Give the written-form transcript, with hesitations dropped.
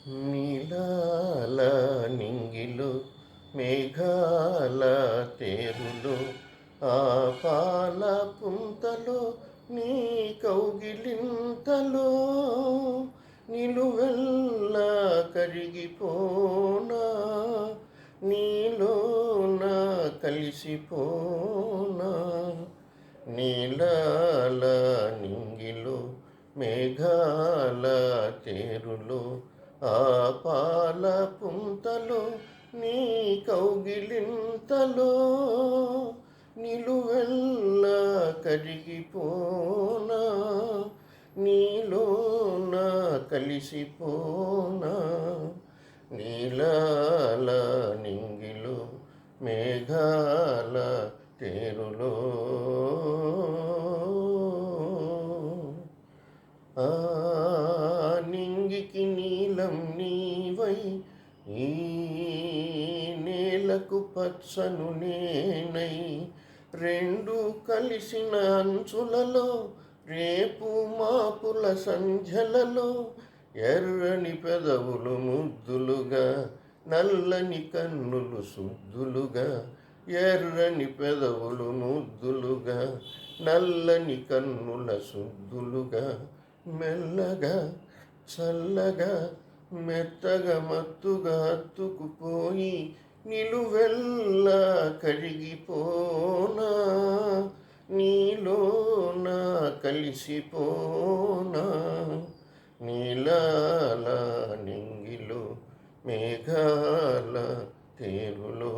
నీలాల నింగిలో మేఘాల తేరులో ఆ పాల పుంతలో నీ కౌగిలింతలో నిలువెల్ల కరిగిపోనా నీలోన కలిసిపోనా నీలాల నింగిలో మేఘాల తేరులో ఆ పాల పుంతలో నీ కౌగిలింతలో నిలువెల్ల కరిగిపోనా నీలోన కలిసిపోనా నీలాల నింగిలో మేఘాల తేరులో ఆ నింగికి నీలం నీవై ఈ నేలకు పచ్చను నేనై రెండు కలిసిన అంచులలో రేపు మాపుల సంధ్యలలో ఎర్రని పెదవులు ముద్దులుగా నల్లని కన్నులు శుద్ధులుగా ఎర్రని పెదవులు ముద్దులుగా నల్లని కన్నుల శుద్ధులుగా మెల్లగా చల్లగా మెత్తగా మత్తుగా హత్తుకుపోయి నిలువెల్ల కరిగిపోనా నీలోన కలిసిపోనా నీలాల నింగిలో మేఘాల తేరులో